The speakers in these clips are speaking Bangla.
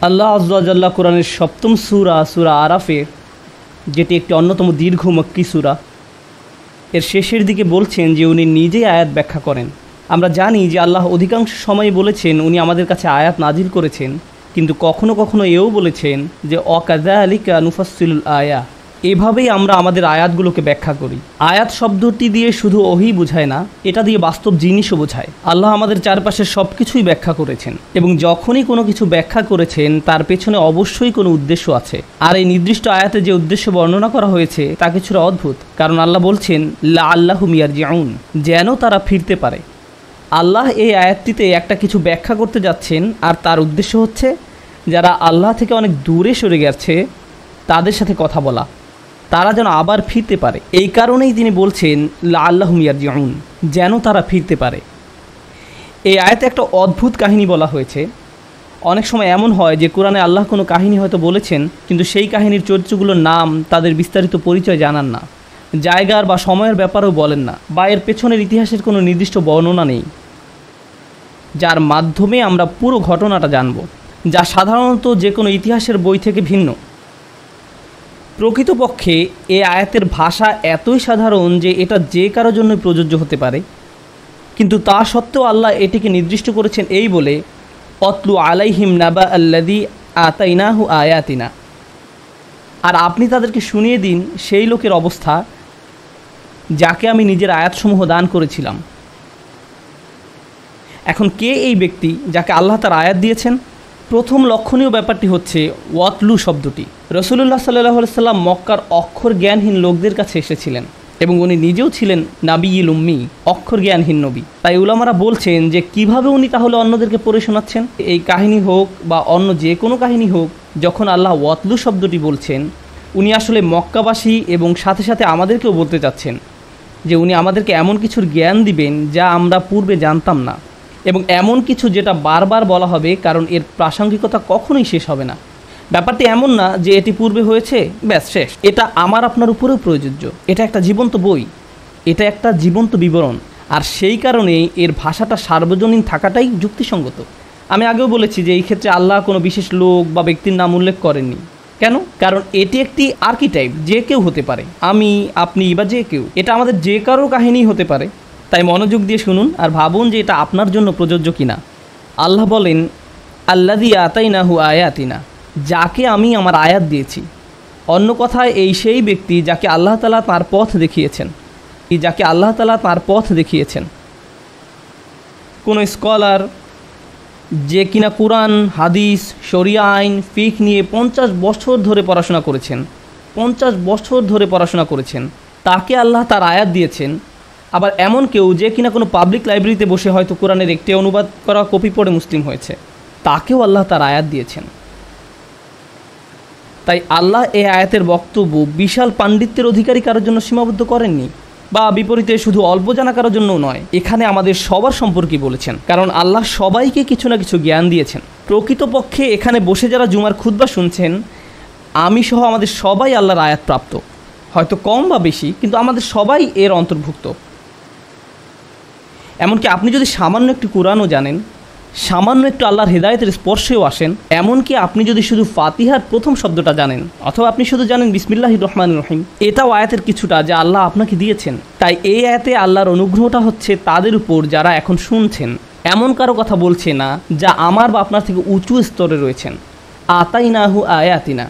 আল্লাহ আয্যা ওয়া জাল্লা কোরআনের সপ্তম সূরা সূরা আরাফের, যেটি একটি অন্যতম দীর্ঘ মক্কি সূরা, এর শেষের দিকে বলছেন যে উনি নিজেই আয়াত ব্যাখ্যা করেন। আমরা জানি যে আল্লাহ অধিকাংশ সময় বলেছেন উনি আমাদের কাছে আয়াত নাজিল করেছেন, কিন্তু কখনো কখনো এও বলেছেন যে অকাযালিকা নুফাসসিলুল আয়া, এভাবেই আমরা আমাদের আয়াতগুলোকে ব্যাখ্যা করি। আয়াত শব্দটি দিয়ে শুধু ওহী বোঝায় না, এটা দিয়ে বাস্তব জিনিসও বোঝায়। আল্লাহ আমাদের চারপাশের সব কিছুই ব্যাখ্যা করেছেন, এবং যখনই কোনো কিছু ব্যাখ্যা করেছেন তার পেছনে অবশ্যই কোনো উদ্দেশ্য আছে। আর এই নির্দিষ্ট আয়াতে যে উদ্দেশ্য বর্ণনা করা হয়েছে তা কিছুটা অদ্ভুত, কারণ আল্লাহ বলছেন লাআল্লাহুম ইয়ারজিউন, যেন তারা ফিরতে পারে। আল্লাহ এই আয়াতটিতে একটা কিছু ব্যাখ্যা করতে যাচ্ছেন, আর তার উদ্দেশ্য হচ্ছে যারা আল্লাহ থেকে অনেক দূরে সরে গেছে তাদের সাথে কথা বলা, তারা যেন আবার ফিরতে পারে। এই কারণেই তিনি বলছেন লাআল্লাহুম ইয়ারজিউন, যেন তারা ফিরতে পারে। এই আয়াতে একটা অদ্ভুত কাহিনী বলা হয়েছে। অনেক সময় এমন হয় যে কোরআনে আল্লাহ কোনো কাহিনী হয়তো বলেছেন, কিন্তু সেই কাহিনীর চরিত্রগুলোর নাম, তাদের বিস্তারিত পরিচয় জানান না, জায়গার বা সময়ের ব্যাপারেও বলেন না, বা এর পেছনের ইতিহাসের কোনো নির্দিষ্ট বর্ণনা নেই, যার মাধ্যমে আমরা পুরো ঘটনাটা জানব, যা সাধারণত যে কোনো ইতিহাসের বই থেকে ভিন্ন। প্রকৃতপক্ষে এই আয়াতের ভাষা এতই সাধারণ যে এটা যে কারোর জন্য প্রযোজ্য হতে পারে, কিন্তু তা সত্ত্বেও আল্লাহ এটিকে নির্দিষ্ট করেছেন এই বলে, অতলু আলাইহিম নাবা আল্লাযী আতাইনাহু আয়াতিনা, আর আপনি তাদেরকে শুনিয়ে দিন সেই লোকের অবস্থা যাকে আমি নিজের আয়াতসমূহ দান করেছিলাম। এখন কে এই ব্যক্তি যাকে আল্লাহ তার আয়াত দিয়েছেন? প্রথম লক্ষণীয় ব্যাপারটি হচ্ছে ওয়াতলু শব্দটি। রাসূলুল্লাহ সাল্লাল্লাহু আলাইহি ওয়াসাল্লাম মক্কার অক্ষর জ্ঞানহীন লোকদের কাছে এসেছিলেন, এবং উনি নিজেও ছিলেন নাবিয়ুল উম্মি, অক্ষর জ্ঞানহীন নবী। তাই উলামারা বলছেন যে কিভাবে উনি তাহলে অন্যদেরকে পড়ে শোনাচ্ছেন? এই কাহিনী হোক বা অন্য যে কোনো কাহিনী হোক, যখন আল্লাহ ওয়াতলু শব্দটি বলছেন, উনি আসলে মক্কাবাসী এবং সাথে সাথে আমাদেরকেও বলতে চাচ্ছেন যে উনি আমাদেরকে এমন কিছুর জ্ঞান দিবেন যা আমরা পূর্বে জানতাম না, এবং এমন কিছু যেটা বারবার বলা হবে, কারণ এর প্রাসঙ্গিকতা কখনোই শেষ হবে না। ব্যাপারটি এমন না যে এটি পূর্বে হয়েছে ব্যাস শেষ। এটা আমার আপনার উপরেও প্রযোজ্য। এটা একটা জীবন্ত বই, এটা একটা জীবন্ত বিবরণ, আর সেই কারণে এর ভাষাটা সার্বজনীন থাকাটাই যুক্তিসঙ্গত। আমি আগেও বলেছি যে এই ক্ষেত্রে আল্লাহ কোনো বিশেষ লোক বা ব্যক্তির নাম উল্লেখ করেননি। কেন? কারণ এটি একটি আর্কিটাইপ, যে কেউ হতে পারে, আমি, আপনি বা যে কেউ। এটা আমাদের যে কারো কাহিনী হতে পারে। তাই মনোযোগ দিয়ে শুনুন আর ভাবুন যে এটা আপনার জন্য প্রযোজ্য কিনা। আল্লাহ বলেন আল্লাযী আতাইনাহু আয়াতিনা, যাকে আমি আমার আয়াত দিয়েছি। অন্য কথায় এই সেই ব্যক্তি যাকে আল্লাহ তাআলা তাঁর পথ দেখিয়েছেন, যাকে আল্লাহ তাআলা তাঁর পথ দেখিয়েছেন। কোনো স্কলার যে কিনা কুরআন, হাদিস, শরিয়া আইন, ফিকহ নিয়ে 50 বছর ধরে পড়াশোনা করেছেন, 50 বছর ধরে পড়াশোনা করেছেন, তাকে আল্লাহ তার আয়াত দিয়েছেন। আবার এমন কেউ যে কিনা কোনো পাবলিক লাইব্রেরিতে বসে হয়তো কোরআনের একটি অনুবাদ করা কপি পড়ে মুসলিম হয়েছে, তাকেও আল্লাহ তার আয়াত দিয়েছেন। তাই আল্লাহ এই আয়াতের বক্তব্য বিশাল পাণ্ডিত্যের অধিকারী কারোর জন্য সীমাবদ্ধ করেননি, বা বিপরীতে শুধু অল্প জানা কারোর জন্যও নয়। এখানে আমাদের সবার সম্পর্কে বলেছেন, কারণ আল্লাহ সবাইকে কিছু না কিছু জ্ঞান দিয়েছেন। প্রকৃতপক্ষে এখানে বসে যারা জুমার খুতবা শুনছেন, আমি সহ আমাদের সবাই আল্লাহর আয়াত প্রাপ্ত, হয়তো কম বা বেশি, কিন্তু আমাদের সবাই এর অন্তর্ভুক্ত। এমনকি আপনি যদি সামান্য একটু কোরআনও জানেন, সামান্য একটু আল্লাহর হেদায়েতের স্পর্শেও আসেন, এমনকি আপনি যদি শুধু ফাতিহার প্রথম শব্দটা জানেন, অথবা আপনি শুধু জানেন বিসমিল্লাহির রহমানির রহিম, এটাও আয়াতের কিছুটা যা আল্লাহ আপনাকে দিয়েছেন। তাই এই আয়াতে আল্লাহর অনুগ্রহটা হচ্ছে তাদের উপর যারা এখন শুনছেন। এমন কারো কথা বলছে না যা আমার বা আপনার থেকে উঁচু স্তরে রয়েছেন। আতাইনাহু আয়াতিনা,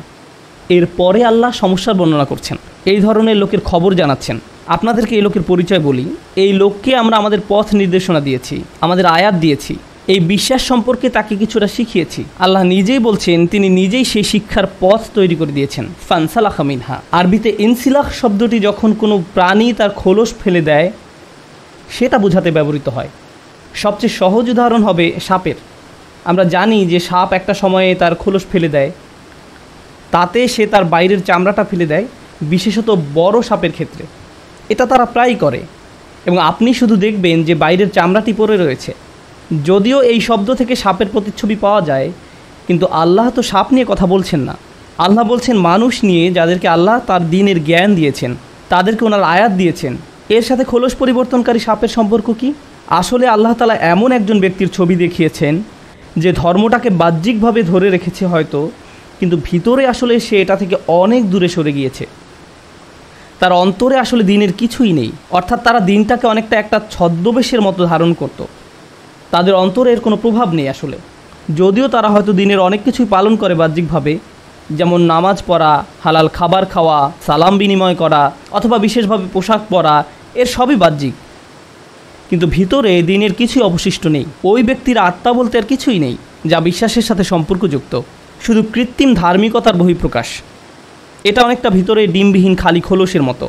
এরপরে আল্লাহ সমস্যার বর্ণনা করছেন, এই ধরনের লোকের খবর জানাচ্ছেন। আপনাদেরকে এই লোকের পরিচয় বলি। এই লোককে আমরা আমাদের পথ নির্দেশনা দিয়েছি, আমাদের আয়াত দিয়েছি, এই বিশ্বাস সম্পর্কে তাকে কিছুটা শিখিয়েছি। আল্লাহ নিজেই বলছেন তিনি নিজেই সেই শিক্ষার পথ তৈরি করে দিয়েছেন। ফানসালাখা মিনহা, আরবিতে ইনসিলাখ শব্দটি যখন কোনো প্রাণী তার খোলস ফেলে দেয় সেটা বোঝাতে ব্যবহৃত হয়। সবচেয়ে সহজ উদাহরণ হবে সাপের। আমরা জানি যে সাপ একটা সময়ে তার খোলস ফেলে দেয়, তাতে সে তার বাইরের চামড়াটা ফেলে দেয়, বিশেষত বড় সাপের ক্ষেত্রে এটা তারা প্রায়ই করে, এবং আপনি শুধু দেখবেন যে বাইরের চামড়াটি পড়ে রয়েছে। যদিও এই শব্দ থেকে সাপের প্রতিচ্ছবি পাওয়া যায়, কিন্তু আল্লাহ তো সাপ নিয়ে কথা বলছেন না। আল্লাহ বলছেন মানুষ নিয়ে, যাদেরকে আল্লাহ তার দ্বীনের জ্ঞান দিয়েছেন, তাদেরকে ওনার আয়াত দিয়েছেন। এর সাথে খোলস পরিবর্তনকারী সাপের সম্পর্ক কি? আসলে আল্লাহ তাআলা এমন একজন ব্যক্তির ছবি দেখিয়েছেন যে ধর্মটাকে বাহ্যিকভাবে ধরে রেখেছে হয়তো, কিন্তু ভিতরে আসলে সে এটা থেকে অনেক দূরে সরে গিয়েছে। তার অন্তরে আসলে দিনের কিছুই নেই, অর্থাৎ তারা দিনটাকে অনেকটা একটা ছদ্মবেশের মতো ধারণ করত। তাদের অন্তরে এর কোনো প্রভাব নেই আসলে, যদিও তারা হয়তো দিনের অনেক কিছুই পালন করে বাহ্যিকভাবে, যেমন নামাজ পড়া, হালাল খাবার খাওয়া, সালাম বিনিময় করা অথবা বিশেষভাবে পোশাক পরা, এর সবই বাহ্যিক, কিন্তু ভিতরে দিনের কিছুই অবশিষ্ট নেই। ওই ব্যক্তির আত্মা বলতে আর কিছুই নেই যা বিশ্বাসের সাথে সম্পর্কযুক্ত, শুধু কৃত্রিম ধার্মিকতার বহিঃপ্রকাশ। এটা অনেকটা ভিতরে ডিমবিহীন খালি খোলসের মতো।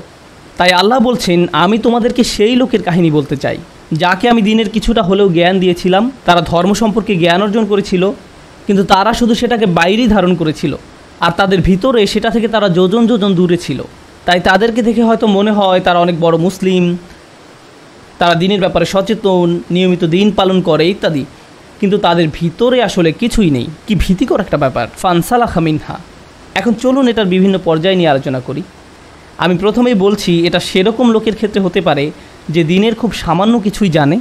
তাই আল্লাহ বলছেন, আমি তোমাদেরকে সেই লোকের কাহিনী বলতে চাই যাকে আমি দিনের কিছুটা হলেও জ্ঞান দিয়েছিলাম। তারা ধর্ম সম্পর্কে জ্ঞান অর্জন করেছিল, কিন্তু তারা শুধু সেটাকে বাইরেই ধারণ করেছিল, আর তাদের ভিতরে সেটা থেকে তারা যোজন যোজন দূরে ছিল। তাই তাদেরকে দেখে হয়তো মনে হয় তারা অনেক বড় মুসলিম, তারা দিনের ব্যাপারে সচেতন, নিয়মিত দিন পালন করে ইত্যাদি, কিন্তু তাদের ভিতরে আসলে কিছুই নেই। কি ভীতিকর একটা ব্যাপার। ফানসালাখা মিনহা। এখন চলুন এটার বিভিন্ন পর্যায় নিয়ে আলোচনা করি। আমি প্রথমেই বলছি, এটা সেরকম লোকের ক্ষেত্রে হতে পারে যে দিনের খুব সামান্য কিছুই জানে,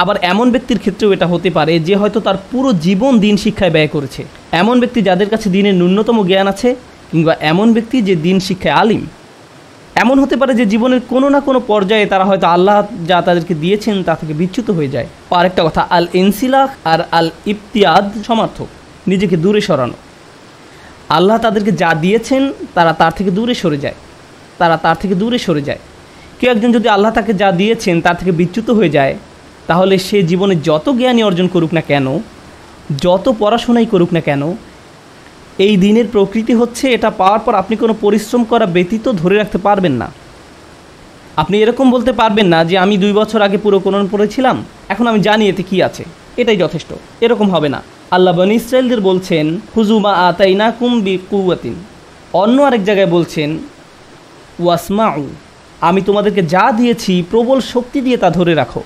আবার এমন ব্যক্তির ক্ষেত্রেও এটা হতে পারে যে হয়তো তার পুরো জীবন দিন শিক্ষায় ব্যয় করেছে। এমন ব্যক্তি যাদের কাছে দিনের ন্যূনতম জ্ঞান আছে, কিংবা এমন ব্যক্তি যে দিন শিক্ষায় আলিম। এমন হতে পারে যে জীবনের কোনো না কোনো পর্যায়ে তারা হয়তো আল্লাহ যা তাদেরকে দিয়েছেন তা থেকে বিচ্যুত হয়ে যায়। আরেকটা কথা, আল ইনসিলাহ আর আল ইবতিয়াদ সমার্থক, নিজেকে দূরে সরানো। আল্লাহ তাদেরকে যা দিয়েছেন তারা তার থেকে দূরে সরে যায়, কেউ একজন যদি আল্লাহ তাকে যা দিয়েছেন তার থেকে বিচ্যুত হয়ে যায়, তাহলে সে জীবনে যত জ্ঞানই অর্জন করুক না কেন, যত পড়াশোনাই করুক না কেন, এই দিনের প্রকৃতি হচ্ছে এটা পাওয়ার পর আপনি কোনো পরিশ্রম করা ব্যতীত ধরে রাখতে পারবেন না। আপনি এরকম বলতে পারবেন না যে আমি 2 বছর আগে পুরো কোরআন পড়েছিলাম, এখন আমি জানি এতে কী আছে, এটাই যথেষ্ট। এরকম হবে না। আল্লাহ বনী ইসরাঈলদের বলছেন, হুজুমা আতাইনাকুম বিকুওয়াতিন। অন্য আরেক জায়গায় বলছেন, ওয়াসমাউ, আমি তোমাদেরকে যা দিয়েছি প্রবল শক্তি দিয়ে তা ধরে রাখো।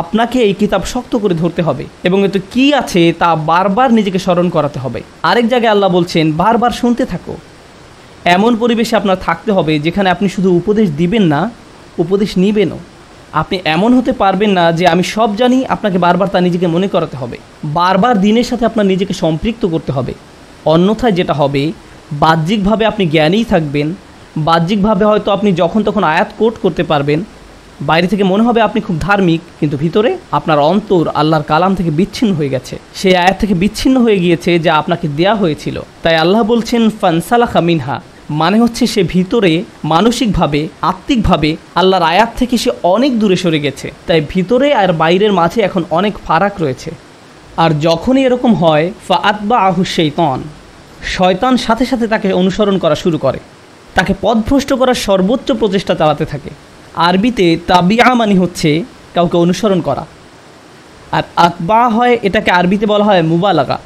আপনাকে এই কিতাব শক্ত করে ধরতে হবে এবং এতে কী আছে তা বারবার নিজেকে স্মরণ করাতে হবে। আরেক জায়গায় আল্লাহ বলছেন, বারবার শুনতে থাকো। এমন পরিবেশে আপনার থাকতে হবে যেখানে আপনি শুধু উপদেশ দিবেন না, উপদেশ নিবেনও। আপনি এমন হতে পারবেন না যে আমি সব জানি, আপনাকে বারবার তা নিজেকে মনে করাতে হবে, বারবার দিনের সাথে আপনার নিজেকে সম্পৃক্ত করতে হবে। অন্যথায় যেটা হবে, বাহ্যিকভাবে আপনি জ্ঞানীই থাকবেন, বাহ্যিকভাবে হয়তো আপনি যখন তখন আয়াত কোট করতে পারবেন, বাইরে থেকে মনে হবে আপনি খুব ধার্মিক, কিন্তু ভিতরে আপনার অন্তর আল্লাহর কালাম থেকে বিচ্ছিন্ন হয়ে গেছে, সেই আয়াত থেকে বিচ্ছিন্ন হয়ে গিয়েছে যা আপনাকে দেয়া হয়েছিল। তাই আল্লাহ বলছেন, ফানসালাখা মিনহা, মানে হচ্ছে সে ভিতরে মানসিকভাবে, আত্মিকভাবে আল্লাহর আয়াত থেকে সে অনেক দূরে সরে গেছে। তাই ভিতরে আর বাইরের মাঝে এখন অনেক ফারাক রয়েছে। আর যখনই এরকম হয়, ফাআতবাআহু শাইতান, শয়তান সাথে সাথে তাকে অনুসরণ করা শুরু করে, তাকে পথভ্রষ্ট করার সর্বোচ্চ প্রচেষ্টা চালাতে থাকে। আরবিতে তাবিআ মানে হচ্ছে কাউকে অনুসরণ করা, আর আতবা হয়, এটাকে আরবিতে বলা হয় মুবালাগা,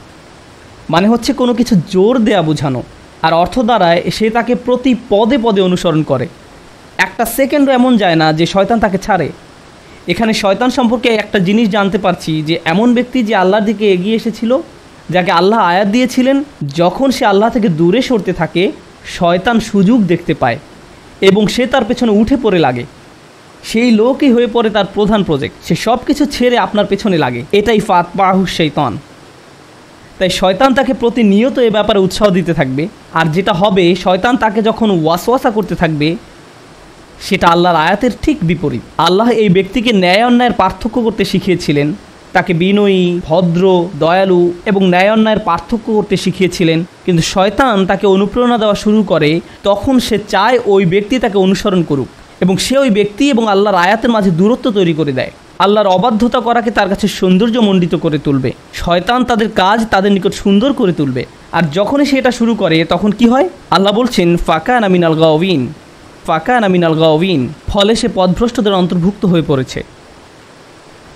মানে হচ্ছে কোনো কিছু জোর দেয়া বোঝানো। আর অর্থ দ্বারায় সে তাকে প্রতি পদে পদে অনুসরণ করে, একটা সেকেন্ডও এমন যায় না যে শয়তান তাকে ছাড়ে। এখানে শয়তান সম্পর্কে একটা জিনিস জানতে পারছি যে এমন ব্যক্তি যে আল্লাহর দিকে এগিয়ে এসেছিল, যাকে আল্লাহ আয়াত দিয়েছিলেন, যখন সে আল্লাহ থেকে দূরে সরতে থাকে, শয়তান সুযোগ দেখতে পায় এবং সে তার পেছনে উঠে পড়ে লাগে। সেই লোকই হয়ে পড়ে তার প্রধান প্রজেক্ট, সে সব কিছু ছেড়ে আপনার পেছনে লাগে। এটাই ফাতবাহু শাইতান। তাই শয়তান তাকে প্রতিনিয়ত এ ব্যাপারে উৎসাহ দিতে থাকবে, আর যেটা হবে, শয়তান তাকে যখন ওয়াসওয়াসা করতে থাকবে, সেটা আল্লাহর আয়াতের ঠিক বিপরীত। আল্লাহ এই ব্যক্তিকে ন্যায় অন্যায়ের পার্থক্য করতে শিখিয়েছিলেন, তাকে বিনয়ী, ভদ্র, দয়ালু এবং ন্যায় অন্যায়ের পার্থক্য করতে শিখিয়েছিলেন, কিন্তু শয়তান তাকে অনুপ্রেরণা দেওয়া শুরু করে। তখন সে চায় ওই ব্যক্তি তাকে অনুসরণ করুক এবং সে ওই ব্যক্তি এবং আল্লাহর আয়াতের মাঝে দূরত্ব তৈরি করে দেয়। আল্লাহর অবাধ্যতা করাকে তার কাছে সৌন্দর্যমণ্ডিত করে তুলবে। শয়তান তাদের কাজ তাদের নিকট সুন্দর করে তুলবে। আর যখনই সে এটা শুরু করে, তখন কি হয়? আল্লাহ বলছেন, ফাকানা মিনাল গাওয়িন, ফাকানা মিনাল গাওয়িন, ফলে সে পথভ্রষ্টদের অন্তর্ভুক্ত হয়ে পড়েছে।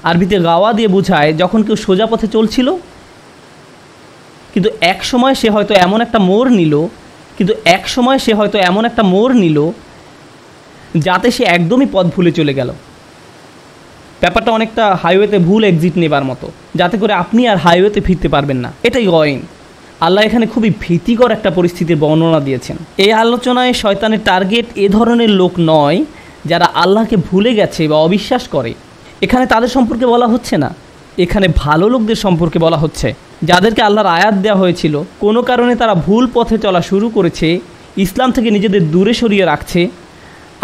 আরবিতে গাওয়া দিয়ে বোঝায় যখন কেউ সোজা পথে চলছিল, কিন্তু এক সময় সে হয়তো এমন একটা মোড় নিল যাতে সে একদমই পথ ভুলে চলে গেল। ব্যাপারটা অনেকটা হাইওয়েতে ভুল এক্সিট নেবার মতো, যাতে করে আপনি আর হাইওয়েতে ফিরতে পারবেন না। এটাই গাওয়িন। আল্লাহ এখানে খুবই ভীতিকর একটা পরিস্থিতির বর্ণনা দিয়েছেন। এই আলোচনায় শয়তানের টার্গেট এ ধরনের লোক নয় যারা আল্লাহকে ভুলে গেছে বা অবিশ্বাস করে। এখানে তাদের সম্পর্কে বলা হচ্ছে না, এখানে ভালো লোকদের সম্পর্কে বলা হচ্ছে, যাদেরকে আল্লাহর আয়াত দেওয়া হয়েছিল, কোনো কারণে তারা ভুল পথে চলা শুরু করেছে, ইসলাম থেকে নিজেদের দূরে সরিয়ে রাখছে,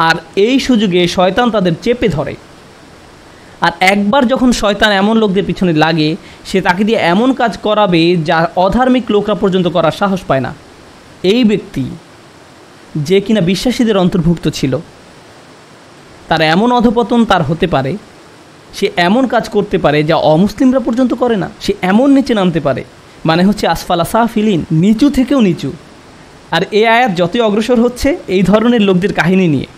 আর এই সুযোগে শয়তান তাদের চেপে ধরে। আর একবার যখন শয়তান এমন লোকদের পিছনে লাগে, সে তাকে দিয়ে এমন কাজ করাবে যা অধার্মিক লোকরা পর্যন্ত করার সাহস পায় না। এই ব্যক্তি যে কিনা বিশ্বাসীদের অন্তর্ভুক্ত ছিল, তার এমন অধপতন তার হতে পারে, সে এমন কাজ করতে পারে যা অমুসলিমরা পর্যন্ত করে না। সে এমন নিচে নামতে পারে, মানে হচ্ছে আসফালা সাফিলিন, নিচু থেকেও নিচু। আর এই আয়াত যতই অগ্রসর হচ্ছে এই ধরনের লোকদের কাহিনী নিয়ে,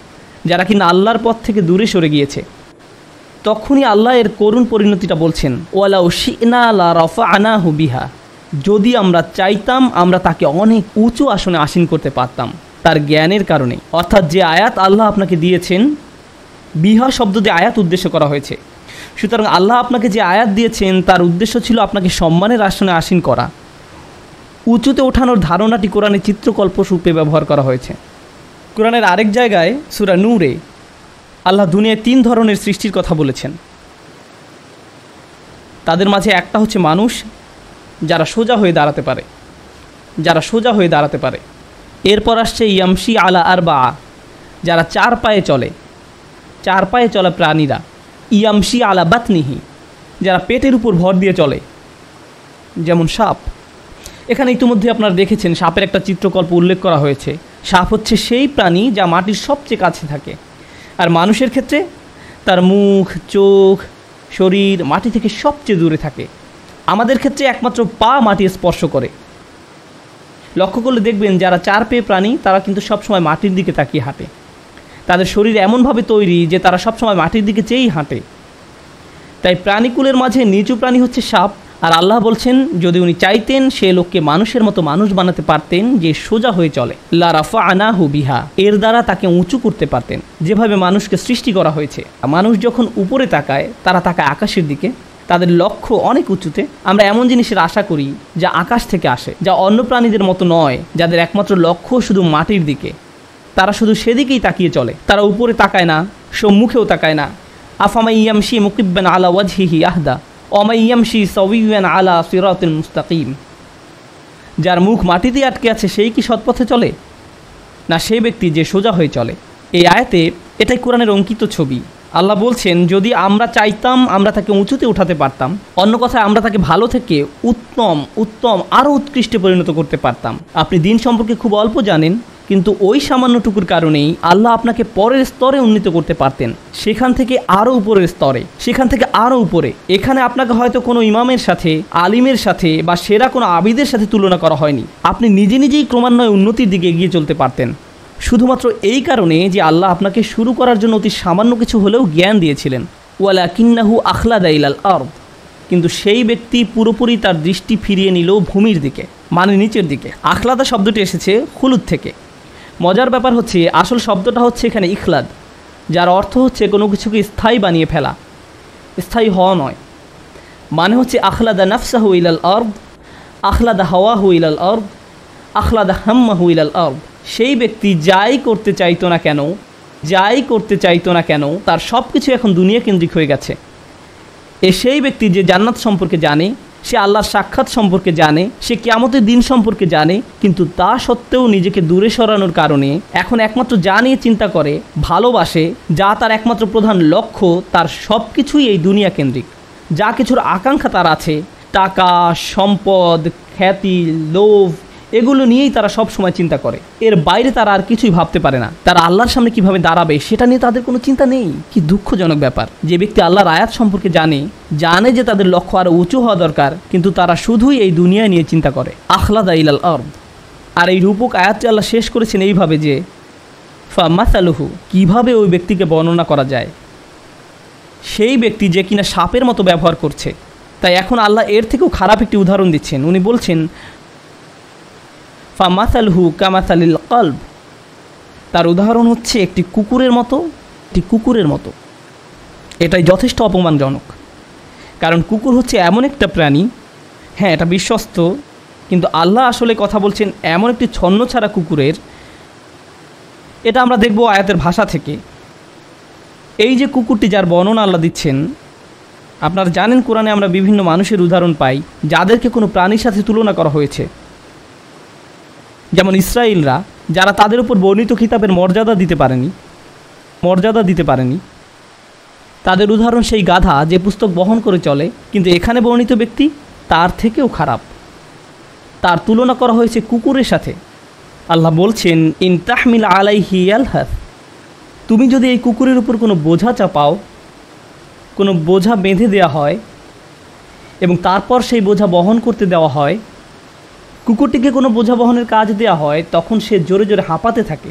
যারা কিনা আল্লাহর পথ থেকে দূরে সরে গিয়েছে, তখনই আল্লাহ এর করুণ পরিণতিটা বলছেন, ওয়ালাউ শি'না লা রাফা'নাহু বিহা, যদি আমরা চাইতাম আমরা তাকে অনেক উঁচু আসনে আসীন করতে পারতাম তার জ্ঞানের কারণে। অর্থাৎ যে আয়াত আল্লাহ আপনাকে দিয়েছেন, বিহা শব্দ দিয়ে আয়াত উদ্দেশ্য করা হয়েছে। সুতরাং আল্লাহ আপনাকে যে আয়াত দিয়েছেন তার উদ্দেশ্য ছিল আপনাকে সম্মানের আসনে আসীন করা। উঁচুতে ওঠানোর ধারণাটি কোরআনে চিত্রকল্পরূপে ব্যবহার করা হয়েছে। কোরআনের আরেক জায়গায় সূরা নূরে আল্লাহ দুনিয়ায় 3 ধরনের সৃষ্টির কথা বলেছেন। তাদের মাঝে একটা হচ্ছে মানুষ, যারা সোজা হয়ে দাঁড়াতে পারে, এরপর আসছে ইয়ামশি আলা আরবা, যারা 4 পায়ে চলে প্রাণীরা। ইয়ামশি আলা বাতনিহি, যারা পেটের উপর ভর দিয়ে চলে, যেমন সাপ। এখানে ইতিমধ্যে আপনারা দেখেছেন সাপের একটা চিত্রকল্প উল্লেখ করা হয়েছে। সাপ হচ্ছে সেই প্রাণী যা মাটির সবচেয়ে কাছে থাকে, আর মানুষের ক্ষেত্রে তার মুখ, চোখ, শরীর মাটি থেকে সবচেয়ে দূরে থাকে। আমাদের ক্ষেত্রে একমাত্র পা মাটি স্পর্শ করে। লক্ষ্য করলে দেখবেন যারা 4 পেয়ে প্রাণী তারা কিন্তু সবসময় মাটির দিকে তাকিয়ে হাঁটে। তাদের শরীর এমনভাবে তৈরি যে তারা সবসময় মাটির দিকে চেয়েই হাঁটে। তাই প্রাণীকুলের মাঝে নিচু প্রাণী হচ্ছে সাপ। আর আল্লাহ বলছেন, যদি উনি চাইতেন সে লোককে মানুষের মতো মানুষ বানাতে পারতেন যে সোজা হয়ে চলে, লা রাফা'নাহু বিহা, এর দ্বারা তাকে উঁচু করতে পারতেন। যেভাবে মানুষকে সৃষ্টি করা হয়েছে, মানুষ যখন উপরে তাকায় তারা তাকায় আকাশের দিকে, তাদের লক্ষ্য অনেক উঁচুতে। আমরা এমন জিনিসের আশা করি যা আকাশ থেকে আসে, যা অন্য প্রাণীদের মতো নয়, যাদের একমাত্র লক্ষ্য শুধু মাটির দিকে, তারা শুধু সেদিকেই তাকিয়ে চলে। তারা উপরে তাকায় না, সম্মুখেও তাকায় না। আফামান ইয়ামশি মুকিব্বান আলা ওয়াজহিহি আহদা ওয়ামান ইয়ামশি সাওয়িয়ান আলা সিরাতিল মুস্তাকিম, যার মুখ মাটিতে আটকে আছে সেই কি সৎপথে চলে, না সেই ব্যক্তি যে সোজা হয়ে চলে। এই আয়াতে এটাই কোরআনের অঙ্কিত ছবি। আল্লাহ বলছেন, যদি আমরা চাইতাম আমরা তাকে উঁচুতে উঠাতে পারতাম, অন্য কথায় আমরা তাকে ভালো থেকে উত্তম আরও উৎকৃষ্টে পরিণত করতে পারতাম। আপনি দিন সম্পর্কে খুব অল্প জানেন, কিন্তু ওই সামান্যটুকুর কারণেই আল্লাহ আপনাকে পরের স্তরে উন্নীত করতে পারতেন, সেখান থেকে আরও উপরের স্তরে, সেখান থেকে আরও উপরে। এখানে আপনাকে হয়তো কোনো ইমামের সাথে, আলিমের সাথে বা সেরা কোনো আবিদের সাথে তুলনা করা হয়নি। আপনি নিজেই ক্রমান্বয়ে উন্নতির দিকে এগিয়ে চলতে পারতেন, শুধুমাত্র এই কারণে যে আল্লাহ আপনাকে শুরু করার জন্য অতি সামান্য কিছু হলেও জ্ঞান দিয়েছিলেন। ওয়ালাকিন্নাহু আখলাদা ইলাল আরদ, কিন্তু সেই ব্যক্তি পুরোপুরি তার দৃষ্টি ফিরিয়ে নিল ভূমির দিকে, মানে নিচের দিকে। আখলাদা শব্দটি এসেছে খুলুদ থেকে। মজার ব্যাপার হচ্ছে আসল শব্দটা হচ্ছে এখানে ইখলাদ, যার অর্থ হচ্ছে কোনো কিছুকে স্থায়ী বানিয়ে ফেলা, স্থায়ী হওয়া নয়। মানে হচ্ছে আখলাদা নাফসাহু ইলাল আরদ, আখলাদা হাওয়াহু ইলাল আরদ, আখলাদা হাম্মাহু ইলাল আরদ। সেই ব্যক্তি যাই করতে চাইতো না কেন তার সব কিছু এখন দুনিয়া কেন্দ্রিক হয়ে গেছে। সেই ব্যক্তি যে জান্নাত সম্পর্কে জানে, সে আল্লাহর সাক্ষাৎ সম্পর্কে জানে, সে কিয়ামতের দিন সম্পর্কে জানে, কিন্তু তা সত্ত্বেও নিজেকে দূরে সরানোর কারণে এখন একমাত্র যা নিয়ে চিন্তা করে, ভালোবাসে, যা তার একমাত্র প্রধান লক্ষ্য, তার সব কিছুই এই দুনিয়া কেন্দ্রিক। যা কিছুর আকাঙ্ক্ষা তার আছে, টাকা, সম্পদ, খ্যাতি, লোভ, এগুলো নিয়েই তারা সব সময় চিন্তা করে। এর বাইরে তারা আর কিছুই ভাবতে পারে না। তারা আল্লাহর সামনে কিভাবে দাঁড়াবে সেটা নিয়ে তাদের কোনো চিন্তা নেই। কি দুঃখজনক ব্যাপার। যে ব্যক্তি আল্লাহর আয়াত সম্পর্কে জানে যে তাদের লক্ষ্য আরও উঁচু হওয়া দরকার, কিন্তু তারা শুধুই এই দুনিয়া নিয়ে চিন্তা করে। আখলাদা ইলাল আরদ। আর এই রূপক আয়াতটি আল্লাহ শেষ করেছেন এইভাবে যে ফামাসালুহু, কিভাবে ওই ব্যক্তিকে বর্ণনা করা যায়, সেই ব্যক্তি যে কিনা সাপের মতো ব্যবহার করছে। তাই এখন আল্লাহ এর থেকেও খারাপ একটি উদাহরণ দিচ্ছেন। উনি বলছেন ফামাসালহু কামাসালিল কলব, তার উদাহরণ হচ্ছে একটি কুকুরের মতো। এটাই যথেষ্ট অপমানজনক, কারণ কুকুর হচ্ছে এমন একটা প্রাণী, হ্যাঁ এটা বিশ্বস্ত, কিন্তু আল্লাহ আসলে কথা বলছেন এমন একটি ছন্নছাড়া কুকুরের। এটা আমরা দেখব আয়াতের ভাষা থেকে। এই যে কুকুরটি যার বর্ণনা আল্লাহ দিচ্ছেন, আপনারা জানেন কোরআনে আমরা বিভিন্ন মানুষের উদাহরণ পাই যাদেরকে কোনো প্রাণীর সাথে তুলনা করা হয়েছে, যেমন ইসরায়েলরা, যারা তাদের উপর বর্ণিত কিতাবের মর্যাদা দিতে পারেনি। তাদের উদাহরণ সেই গাধা যে পুস্তক বহন করে চলে, কিন্তু এখানে বর্ণিত ব্যক্তি তার থেকেও খারাপ। তার তুলনা করা হয়েছে কুকুরের সাথে। আল্লাহ বলছেন, ইন তাহমিল আলাইহি ইয়ালহাস, তুমি যদি এই কুকুরের উপর কোনো বোঝা চাপাও, কোনো বোঝা বেঁধে দেওয়া হয় এবং তারপর সেই বোঝা বহন করতে দেওয়া হয়, কুকুরটিকে কোনো বোঝা বহনের কাজ দেওয়া হয়, তখন সে জোরে জোরে হাঁপাতে থাকে।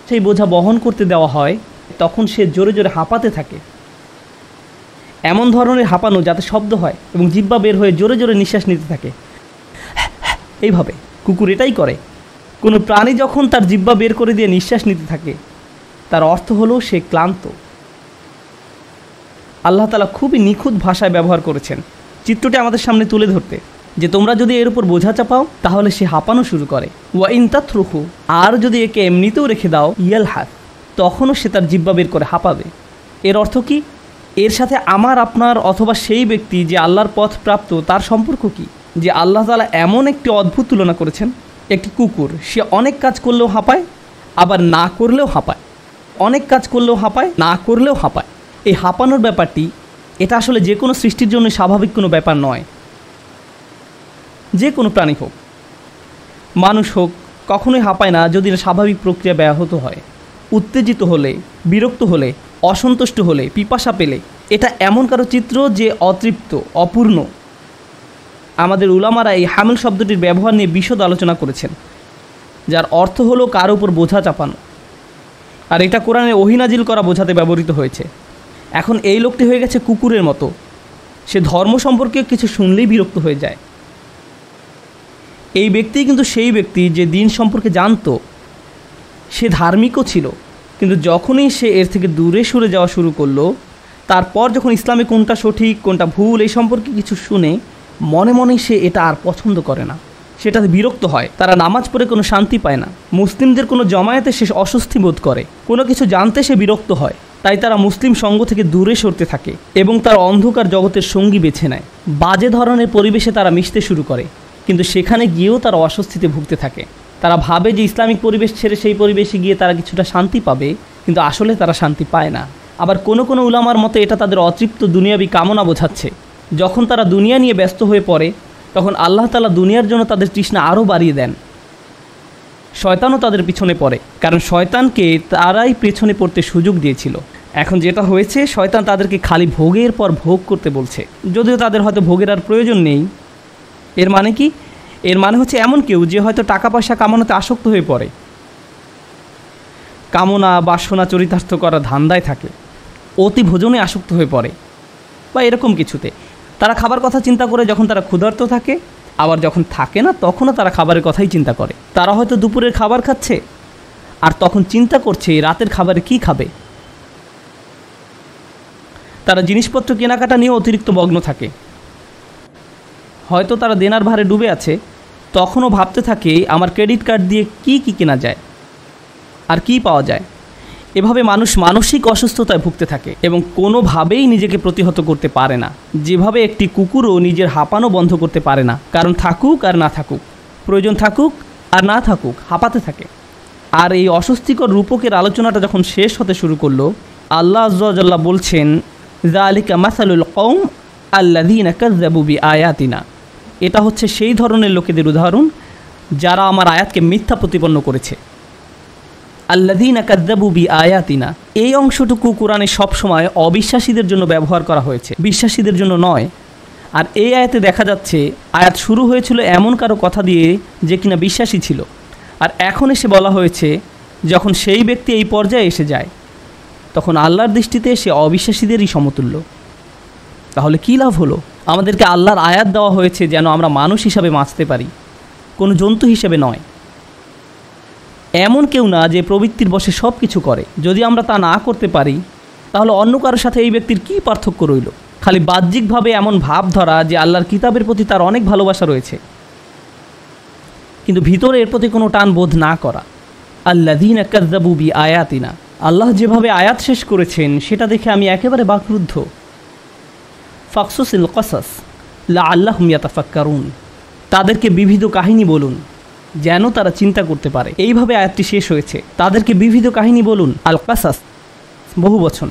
সেই বোঝা বহন করতে দেওয়া হয়, তখন সে জোরে জোরে হাঁপাতে থাকে, এমন ধরনের হাঁপানো যাতে শব্দ হয় এবং জিহ্বা বের হয়ে জোরে জোরে নিঃশ্বাস নিতে থাকে। এইভাবে কুকুর এটাই করে। কোনো প্রাণী যখন তার জিহ্বা বের করে দিয়ে নিঃশ্বাস নিতে থাকে, তার অর্থ হলো সে ক্লান্ত। আল্লাহ তাআলা খুবই নিখুঁত ভাষায় ব্যবহার করেছেন চিত্রটি আমাদের সামনে তুলে ধরতে, যে তোমরা যদি এর উপর বোঝা চাপাও তাহলে সে হাঁপানো শুরু করে। ওয়া ইন তাতরুহু, আর যদি একে এমনিতেও রেখে দাও, ইয়ালহাস, তখনও সে তার জিহ্বা বের করে হাঁপাবে। এর অর্থ কি? এর সাথে আমার, আপনার অথবা সেই ব্যক্তি যে আল্লাহর পথ প্রাপ্ত তার সম্পর্ক কি? যে আল্লাহ তাআলা এমন একটি অদ্ভুত তুলনা করেছেন, একটি কুকুর, সে অনেক কাজ করলেও হাঁপায়, আবার না করলেও হাঁপায়, অনেক কাজ করলেও হাঁপায়, না করলেও হাঁপায়। এই হাঁপানোর ব্যাপারটি, এটা আসলে যে কোনো সৃষ্টির জন্য স্বাভাবিক কোনো ব্যাপার নয়। যে কোনো প্রাণী হোক, মানুষ হোক, কখনোই হাঁপায় না যদি স্বাভাবিক প্রক্রিয়া ব্যাহত হয়। উত্তেজিত হলে, বিরক্ত হলে, অসন্তুষ্ট হলে, পিপাসা পেলে, এটা এমন কারো চিত্র যে অতৃপ্ত, অপূর্ণ। আমাদের উলামারা এই হামিল শব্দটির ব্যবহার নিয়ে বিশদ আলোচনা করেছেন, যার অর্থ হলো কারো উপর বোঝা চাপানো। আর এটা কোরআনে ওহী নাজিল করা বোঝাতে ব্যবহৃত হয়েছে। এখন এই লোকটি হয়ে গেছে কুকুরের মতো। সে ধর্ম সম্পর্কে কিছু শুনলেই বিরক্ত হয়ে যায়। এই ব্যক্তি কিন্তু সেই ব্যক্তি যে দিন সম্পর্কে জানতো, সে ধার্মিকও ছিল, কিন্তু যখনই সে এর থেকে দূরে সরে যাওয়া শুরু করলো, তারপর যখন ইসলামে কোনটা সঠিক কোনটা ভুল এই সম্পর্কে কিছু শুনে মনে মনেই সে এটা আর পছন্দ করে না, সেটাতে বিরক্ত হয়। তারা নামাজ পড়ে কোনো শান্তি পায় না, মুসলিমদের কোনো জমায়েতে সে অস্বস্তি বোধ করে, কোনো কিছু জানতে সে বিরক্ত হয়। তাই তারা মুসলিম সঙ্গ থেকে দূরে সরতে থাকে এবং তার অন্ধকার জগতের সঙ্গী বেছে নেয়। বাজে ধরনের পরিবেশে তারা মিশতে শুরু করে, কিন্তু সেখানে গিয়েও তারা অস্বস্তিতে ভুগতে থাকে। তারা ভাবে যে ইসলামিক পরিবেশ ছেড়ে সেই পরিবেশে গিয়ে তারা কিছুটা শান্তি পাবে, কিন্তু আসলে তারা শান্তি পায় না। আবার কোনো কোনো উলামার মতে এটা তাদের অতৃপ্ত দুনিয়াবি কামনা বোঝাচ্ছে। যখন তারা দুনিয়া নিয়ে ব্যস্ত হয়ে পড়ে, তখন আল্লাহ তাআলা দুনিয়ার জন্য তাদের তৃষ্ণা আরও বাড়িয়ে দেন। শয়তানও তাদের পিছনে পড়ে, কারণ শয়তানকে তারাই পেছনে পড়তে সুযোগ দিয়েছিল। এখন যেটা হয়েছে, শয়তান তাদেরকে খালি ভোগের পর ভোগ করতে বলছে, যদিও তাদের হয়তো ভোগের আর প্রয়োজন নেই। এর মানে কি? এর মানে হচ্ছে এমন কেউ যে হয়তো টাকা পয়সা কামানোতে আসক্ত হয়ে পড়ে, কামনা বাসনা চরিতার্থ করার ধান্দায় থাকে, অতি ভোজনে আসক্ত হয়ে পড়ে, বা এরকম কিছুতে। তারা খাবার কথা চিন্তা করে যখন তারা ক্ষুধার্ত থাকে, আবার যখন থাকে না তখনও তারা খাবারের কথাই চিন্তা করে। তারা হয়তো দুপুরের খাবার খাচ্ছে আর তখন চিন্তা করছে রাতের খাবারে কি খাবে। তারা জিনিসপত্র কেনাকাটা নিয়ে অতিরিক্ত মগ্ন থাকে। হয়তো তারা দেনার ভারে ডুবে আছে, তখনও ভাবতে থাকে আমার ক্রেডিট কার্ড দিয়ে কি কি কেনা যায় আর কি পাওয়া যায়। এভাবে মানুষ মানসিক অসুস্থতায় ভুগতে থাকে এবং কোনোভাবেই নিজেকে প্রতিহত করতে পারে না। যেভাবে একটি কুকুরও নিজের হাঁপানো বন্ধ করতে পারে না, কারণ থাকুক আর না থাকুক, প্রয়োজন থাকুক আর না থাকুক, হাঁপাতে থাকে। আর এই অস্বস্তিকর রূপকের আলোচনাটা যখন শেষ হতে শুরু করলো, আল্লাহ আযজা ওয়া জাল্লা বলছেন, যালিকা মাসালুল কওম আল্লাযীনা কাযযাবু বিআয়াতিনা, এটা হচ্ছে সেই ধরনের লোকেদের উদাহরণ যারা আমার আয়াতকে মিথ্যা প্রতিপন্ন করেছে। আল্লাযীনা কাযযাবু বিআয়াতিনা, এই অংশটুকু কোরআনে সবসময় অবিশ্বাসীদের জন্য ব্যবহার করা হয়েছে, বিশ্বাসীদের জন্য নয়। আর এই আয়াতে দেখা যাচ্ছে আয়াত শুরু হয়েছিল এমন কারো কথা দিয়ে যে কিনা বিশ্বাসী ছিল, আর এখন এসে বলা হয়েছে যখন সেই ব্যক্তি এই পর্যায়ে এসে যায় তখন আল্লাহর দৃষ্টিতে সে অবিশ্বাসীদেরই সমতুল্য। তাহলে কী লাভ হলো? আমাদেরকে আল্লাহর আয়াত দেওয়া হয়েছে যেন আমরা মানুষ হিসাবে বাঁচতে পারি, কোনো জন্তু হিসেবে নয়। এমন কেউ না যে প্রবৃত্তির বশে সব কিছু করে। যদি আমরা তা না করতে পারি, তাহলে অন্য কারোর সাথে এই ব্যক্তির কী পার্থক্য রইল? খালি বাহ্যিকভাবে এমন ভাব ধরা যে আল্লাহর কিতাবের প্রতি তার অনেক ভালোবাসা রয়েছে, কিন্তু ভিতরে এর প্রতি কোনো টান বোধ না করা। আল্লাযীনা কাযযাবু বিআয়াতিনা, আল্লাহ যেভাবে আয়াত শেষ করেছেন সেটা দেখে আমি একেবারে বাকরুদ্ধ। ফাকসুসিল কসাস লাআল্লাহুম ইয়াতাফাক্কারুন, তাদেরকে বিবিধ কাহিনী বলুন যেন তারা চিন্তা করতে পারে। এইভাবে আয়াতটি শেষ হয়েছে, তাদেরকে বিবিধ কাহিনী বলুন, আল কাসাস বহু বচন।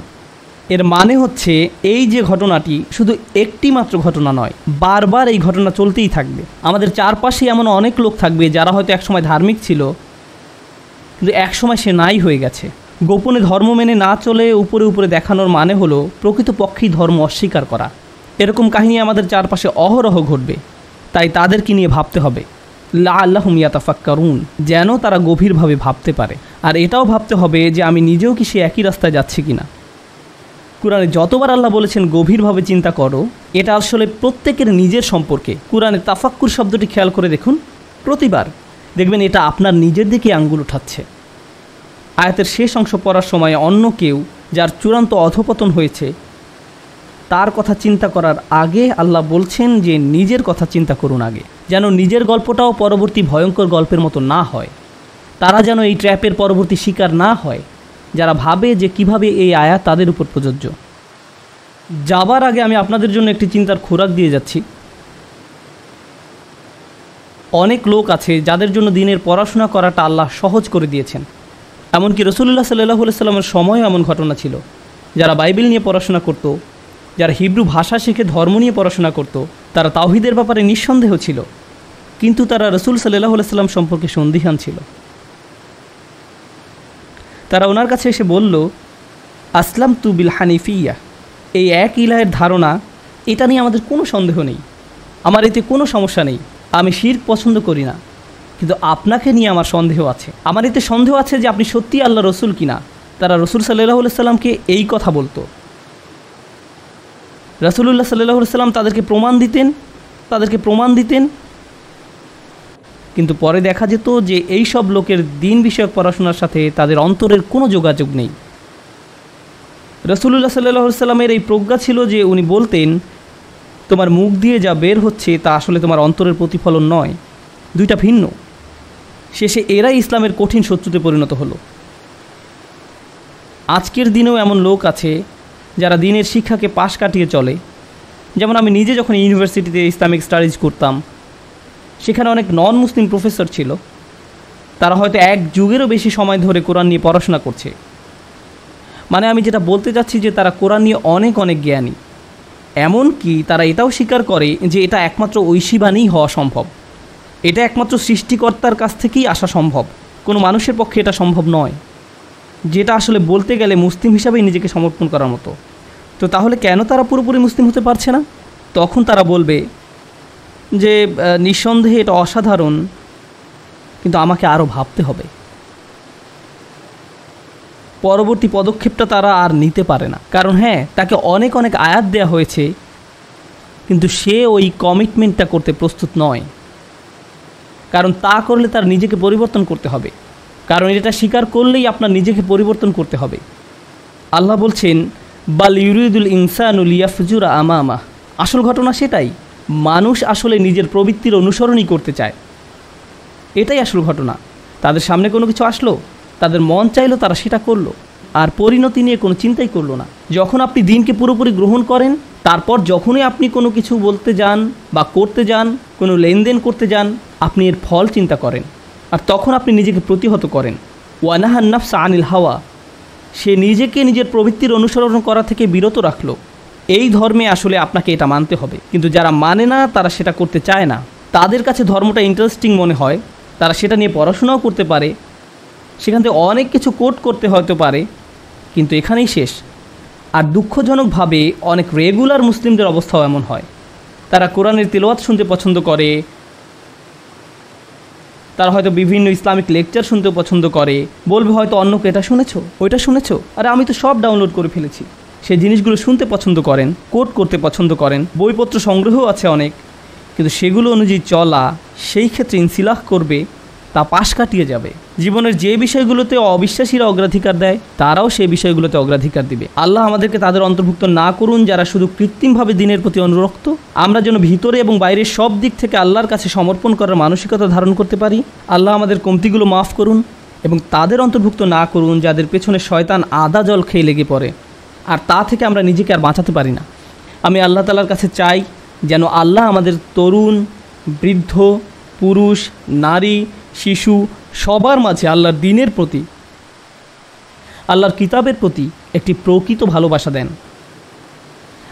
এর মানে হচ্ছে এই যে ঘটনাটি শুধু একটি মাত্র ঘটনা নয়, বারবার এই ঘটনা চলতেই থাকবে। আমাদের চারপাশে এমন অনেক লোক থাকবে যারা হয়তো একসময় ধার্মিক ছিল, কিন্তু একসময় সে নাই হয়ে গেছে। গোপনে ধর্ম মেনে না চলে উপরে উপরে দেখানোর মানে হলো প্রকৃতপক্ষেই ধর্ম অস্বীকার করা। এরকম কাহিনী আমাদের চারপাশে অহরহ ঘটবে, তাই তাদেরকে নিয়ে ভাবতে হবে লাআল্লাহুম ইয়াতাফাক্কারুন, যেন তারা গভীরভাবে ভাবতে পারে। আর এটাও ভাবতে হবে যে আমি নিজেও কি সে একই রাস্তায় যাচ্ছি কিনা। কুরআনে যতবার আল্লাহ বলেছেন গভীরভাবে চিন্তা করো, এটা আসলে প্রত্যেকের নিজের সম্পর্কে। কুরআনে তাফাক্কুর শব্দটি খেয়াল করে দেখুন, প্রতিবার দেখবেন এটা আপনার নিজের দিকে আঙ্গুল উঠাচ্ছে। আয়াতের শেষ অংশ পড়ার সময় অন্য কেউ যার চূড়ান্ত অধপতন হয়েছে তার কথা চিন্তা করার আগে আল্লাহ বলছেন যে নিজের কথা চিন্তা করুন আগে, যেন নিজের গল্পটাও পরবর্তী ভয়ঙ্কর গল্পের মতো না হয়। তারা যেন এই ট্র্যাপের পরবর্তী শিকার না হয়, যারা ভাবে যে কিভাবে এই আয়াত তাদের উপর প্রযোজ্য। যাবার আগে আমি আপনাদের জন্য একটি চিন্তার খোরাক দিয়ে যাচ্ছি। অনেক লোক আছে যাদের জন্য দিনের পড়াশোনা করাটা আল্লাহ সহজ করে দিয়েছেন। এমনকি রাসূলুল্লাহ সাল্লাল্লাহু আলাইহি সাল্লামের সময়ও এমন ঘটনা ছিল, যারা বাইবেল নিয়ে পড়াশোনা করত, যারা হিব্রু ভাষা শিখে ধর্ম নিয়ে পড়াশোনা করত, তারা তাওহীদের ব্যাপারে নিঃসন্দেহ ছিল, কিন্তু তারা রাসূল সাল্লাল্লাহু আলাইহি সাল্লাম সম্পর্কে সন্দিহান ছিল। তারা ওনার কাছে এসে বলল, আসলাম তু বিল হানিফিয়া, এই এক ইলাহের ধারণা, এটা নিয়ে আমাদের কোনো সন্দেহ নেই, আমার এতে কোনো সমস্যা নেই, আমি শিরক পছন্দ করি না, কিন্তু আপনাকে নিয়ে আমার সন্দেহ আছে। আমার এতে সন্দেহ আছে যে আপনি সত্যিই আল্লাহ রসুল কিনা। তারা রসুল সাল্লাল্লাহু আলাইহি সাল্লামকে এই কথা বলতো। রাসূলুল্লাহ সাল্লাল্লাহু আলাইহি সাল্লাম তাদেরকে প্রমাণ দিতেন, কিন্তু পরে দেখা যেত যে এই সব লোকের দিন বিষয়ক পড়াশোনার সাথে তাদের অন্তরের কোনো যোগাযোগ নেই। রাসূলুল্লাহ সাল্লাল্লাহু আলাইহি সাল্লামের এই প্রজ্ঞা ছিল যে উনি বলতেন, তোমার মুখ দিয়ে যা বের হচ্ছে তা আসলে তোমার অন্তরের প্রতিফলন নয়, দুইটা ভিন্ন। শেষে এরাই ইসলামের কঠিন শত্রুতে পরিণত হলো। আজকের দিনেও এমন লোক আছে যারা দিনের শিক্ষাকে পাশ কাটিয়ে চলে। যেমন আমি নিজে যখন ইউনিভার্সিটিতে ইসলামিক স্টাডিজ করতাম, সেখানে অনেক নন মুসলিম প্রফেসর ছিল, তারা হয়তো এক যুগেরও বেশি সময় ধরে কোরআন নিয়ে পড়াশোনা করছে। মানে আমি যেটা বলতে চাচ্ছি যে তারা কোরআন নিয়ে অনেক জ্ঞানী। এমনকি তারা এটাও স্বীকার করে যে এটা একমাত্র ঐশী বাণীই হওয়া সম্ভব, এটা একমাত্র সৃষ্টিকর্তার কাছ থেকেই আসা সম্ভব, কোনো মানুষের পক্ষে এটা সম্ভব নয়, যেটা আসলে বলতে গেলে মুসলিম হিসাবেই নিজেকে সমর্পণ করার মতো। তো তাহলে কেন তারা পুরোপুরি মুসলিম হতে পারছে না? তখন তারা বলবে যে নিঃসন্দেহে এটা অসাধারণ, কিন্তু আমাকে আরও ভাবতে হবে। পরবর্তী পদক্ষেপটা তারা আর নিতে পারে না, কারণ হ্যাঁ, তাকে অনেক আয়াত দেওয়া হয়েছে, কিন্তু সে ওই কমিটমেন্টটা করতে প্রস্তুত নয়। কারণ তা করলে তার নিজেকে পরিবর্তন করতে হবে, কারণ এটা স্বীকার করলেই আপনার নিজেকে পরিবর্তন করতে হবে। আল্লাহ বলছেন, বাল ইউরিদুল ইনসানু লিয়াফজুরা আমামা, আসল ঘটনা সেটাই, মানুষ আসলে নিজের প্রবৃত্তির অনুসরণই করতে চায়, এটাই আসল ঘটনা। তাদের সামনে কোনো কিছু আসলো, তাদের মন চাইলো, তারা সেটা করলো, আর পরিণতি নিয়ে কোনো চিন্তাই করলো না। যখন আপনি দিনকে পুরোপুরি গ্রহণ করেন, তারপর যখনই আপনি কোনো কিছু বলতে যান বা করতে যান, কোনো লেনদেন করতে যান, আপনি এর ফল চিন্তা করেন, আর তখন আপনি নিজেকে প্রতিহত করেন। ওয়ানাহান নাফসা আনিল হাওয়া, সে নিজেকে নিজের প্রবৃত্তির অনুসরণ করা থেকে বিরত রাখলো। এই ধর্মে আসলে আপনাকে এটা মানতে হবে, কিন্তু যারা মানে না, তারা সেটা করতে চায় না। তাদের কাছে ধর্মটা ইন্টারেস্টিং মনে হয়, তারা সেটা নিয়ে পড়াশোনাও করতে পারে, সেখান থেকে অনেক কিছু কোট করতে হয়তো পারে, কিন্তু এখানেই শেষ। আর দুঃখজনকভাবে অনেক রেগুলার মুসলিমদের অবস্থাও এমন হয়। তারা কোরআনের তিলাওয়াত শুনতে পছন্দ করে, তারা হয়তো বিভিন্ন ইসলামিক লেকচার শুনতে পছন্দ করে, বলবে হয়তো অন্যকে এটা শুনেছো, ওইটা শুনেছো, আরে আমি তো সব ডাউনলোড করে ফেলেছি। সেই জিনিসগুলো শুনতে পছন্দ করেন, কোট করতে পছন্দ করেন, বইপত্র সংগ্রহও আছে অনেক, কিন্তু সেগুলো অনুযায়ী চলা, সেই ক্ষেত্রে ইনসিলাহ করবে, তা পাশ কাটিয়ে যাবে। জীবনের যে বিষয়গুলোতে অবিশ্বাসীরা অগ্রাধিকার দেয়, তারাও সেই বিষয়গুলোতে অগ্রাধিকার দিবে। আল্লাহ আমাদেরকে তাদের অন্তর্ভুক্ত না করুন যারা শুধু কৃত্রিমভাবে দিনের প্রতি অনুরক্ত। আমরা যেন ভিতরে এবং বাইরের সব দিক থেকে আল্লাহর কাছে সমর্পণ করার মানসিকতা ধারণ করতে পারি। আল্লাহ আমাদের কমতিগুলো মাফ করুন এবং তাদের অন্তর্ভুক্ত না করুন যাদের পেছনে শয়তান আদা জল খেয়ে লেগে পড়ে, আর তা থেকে আমরা নিজেকে আর বাঁচাতে পারি না। আমি আল্লাহ তাআলার কাছে চাই যেন আল্লাহ আমাদের তরুণ, বৃদ্ধ, পুরুষ, নারী, শিশু সবার মাঝে আল্লাহর দ্বীনের প্রতি, আল্লাহর কিতাবের প্রতি একটি প্রকৃত ভালোবাসা দেন।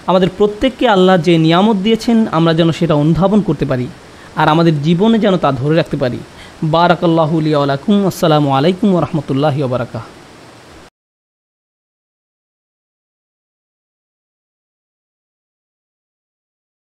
আমাদের প্রত্যেককে আল্লাহ যে নিয়ামত দিয়েছেন আমরা যেন সেটা অনুধাবন করতে পারি আর আমাদের জীবনে যেন তা ধরে রাখতে পারি। বারাকাল্লাহু লি ওয়া লাকুম। আসসালামু আলাইকুম ওয়া রাহমাতুল্লাহি ওয়া বারাকাতুহু।